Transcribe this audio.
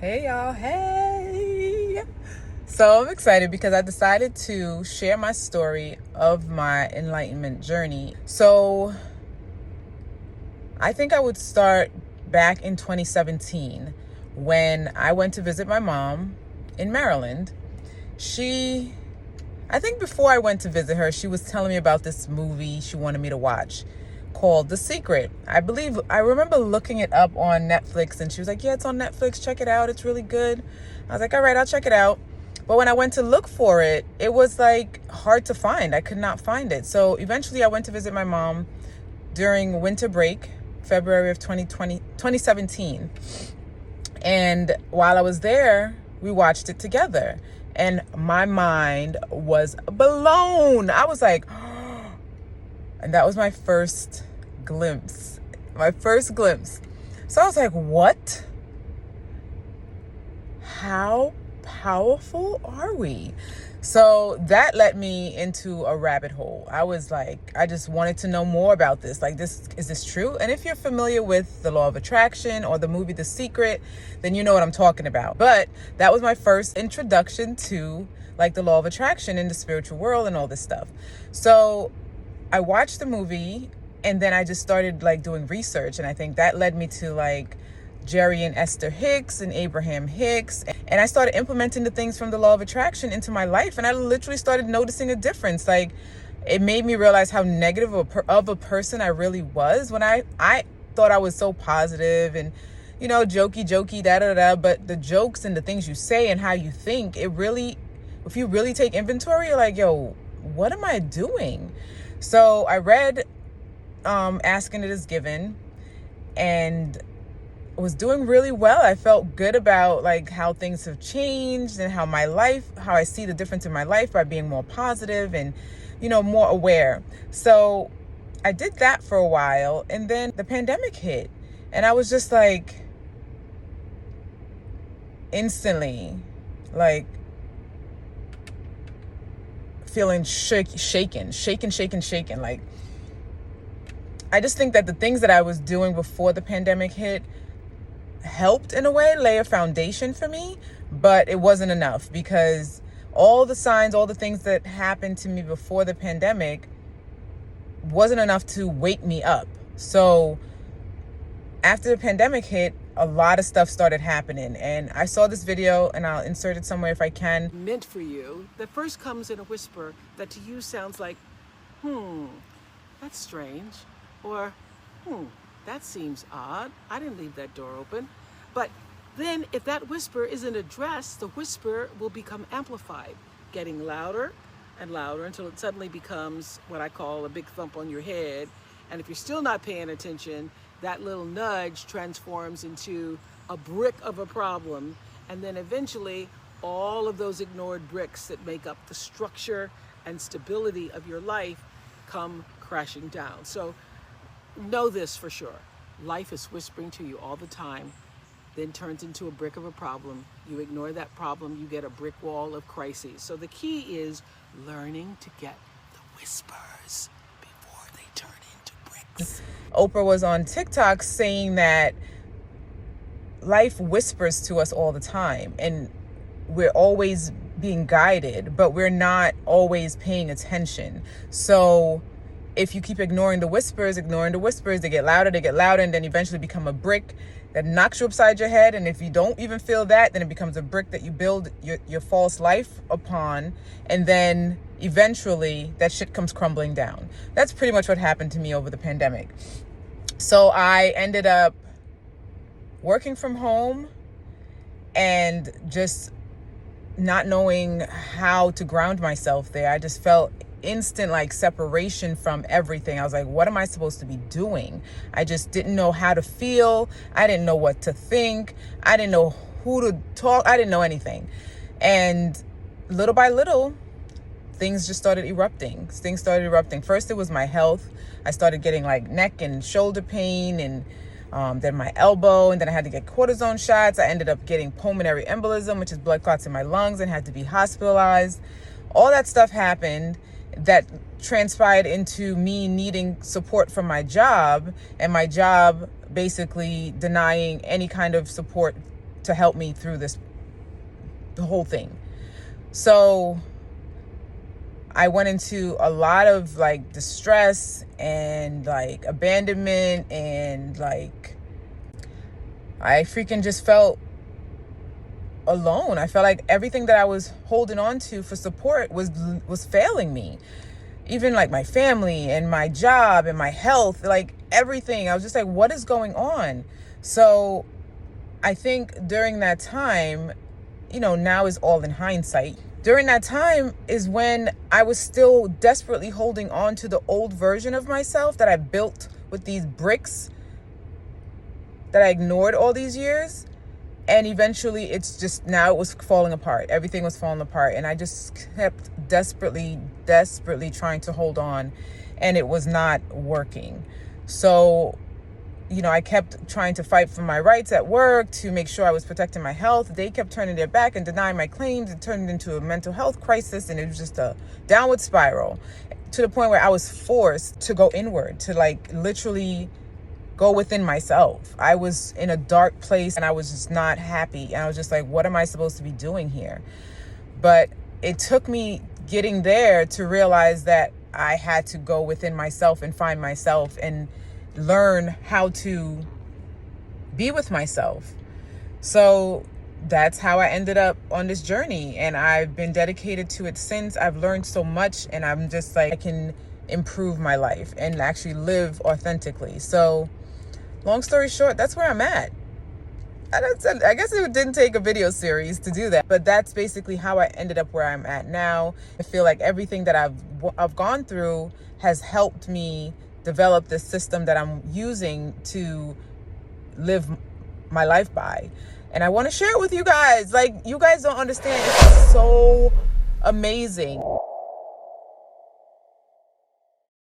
Hey y'all, hey! So I'm excited because I decided to share my story of my enlightenment journey. So I think I would start back in 2017 when I went to visit my mom in Maryland. I think before I went to visit her, she was telling me about this movie she wanted me to watch called The Secret. I remember looking it up on Netflix, and she was like, yeah, it's on Netflix. Check it out. It's really good. I was like, all right, I'll check it out. But when I went to look for it, it was like hard to find. I could not find it. So eventually I went to visit my mom during winter break, February of 2017. And while I was there, we watched it together. And my mind was blown. I was like, and that was my first glimpse. So I was like, what? How powerful are we? So that led me into a rabbit hole. I was like, I just wanted to know more about this. Like, is this true? And if you're familiar with the law of attraction or the movie The Secret, then you know what I'm talking about. But that was my first introduction to like the law of attraction in the spiritual world and all this stuff. So I watched the movie and then I just started like doing research. And I think that led me to like Jerry and Esther Hicks and Abraham Hicks. And I started implementing the things from the law of attraction into my life. And I literally started noticing a difference. Like, it made me realize how negative of a person I really was when I thought I was so positive and, you know, jokey, da-da-da. But the jokes and the things you say and how you think, if you really take inventory, you're like, yo, what am I doing? So I read Asking It Is Given and was doing really well. I felt good about like how things have changed and how I see the difference in my life by being more positive and, you know, more aware. So I did that for a while, and then the pandemic hit and I was just like instantly like feeling shaken. Like, I just think that the things that I was doing before the pandemic hit helped in a way, lay a foundation for me, but it wasn't enough because all the signs, all the things that happened to me before the pandemic wasn't enough to wake me up. So after the pandemic hit, a lot of stuff started happening, and I saw this video, and I'll insert it somewhere if I can. Meant for you, that first comes in a whisper that to you sounds like, that's strange, or that seems odd. I didn't leave that door open. But then if that whisper isn't addressed, the whisper will become amplified, getting louder and louder until it suddenly becomes what I call a big thump on your head. And if you're still not paying attention, that little nudge transforms into a brick of a problem. And then eventually all of those ignored bricks that make up the structure and stability of your life come crashing down. So know this for sure. Life is whispering to you all the time, then turns into a brick of a problem. You ignore that problem, you get a brick wall of crises. So the key is learning to get the whispers before they turn into bricks. Oprah was on TikTok saying that life whispers to us all the time and we're always being guided, but we're not always paying attention. So if you keep ignoring the whispers, they get louder, and then eventually become a brick that knocks you upside your head. And if you don't even feel that, then it becomes a brick that you build your false life upon. And then eventually that shit comes crumbling down. That's pretty much what happened to me over the pandemic. So I ended up working from home and just not knowing how to ground myself there. I just felt instant like separation from everything. I was like, what am I supposed to be doing? I just didn't know how to feel. I didn't know what to think. I didn't know who to talk. I didn't know anything. And little by little, things started erupting. First, it was my health. I started getting like neck and shoulder pain, and then my elbow, and then I had to get cortisone shots. I ended up getting pulmonary embolism, which is blood clots in my lungs, and had to be hospitalized. All that stuff happened that transpired into me needing support from my job, and my job basically denying any kind of support to help me through the whole thing. So I went into a lot of like distress and like abandonment, and like I freaking just felt alone. I felt like everything that I was holding on to for support was failing me. Even like my family and my job and my health, like everything. I was just like, what is going on? So I think during that time, now is all in hindsight. During that time is when I was still desperately holding on to the old version of myself that I built with these bricks that I ignored all these years. And eventually now it was falling apart. Everything was falling apart. And I just kept desperately trying to hold on, and it was not working. So, I kept trying to fight for my rights at work to make sure I was protecting my health. They kept turning their back and denying my claims. It turned into a mental health crisis, and it was just a downward spiral to the point where I was forced to go inward, to like literally go within myself. I was in a dark place and I was just not happy. And I was just like, what am I supposed to be doing here? But it took me getting there to realize that I had to go within myself and find myself and learn how to be with myself. So that's how I ended up on this journey. And I've been dedicated to it since. I've learned so much, and I'm just like, I can improve my life and actually live authentically. So long story short, that's where I'm at. I guess it didn't take a video series to do that, but that's basically how I ended up where I'm at now. I feel like everything that I've gone through has helped me develop this system that I'm using to live my life by. And I want to share it with you guys. Like, you guys don't understand. It's so amazing.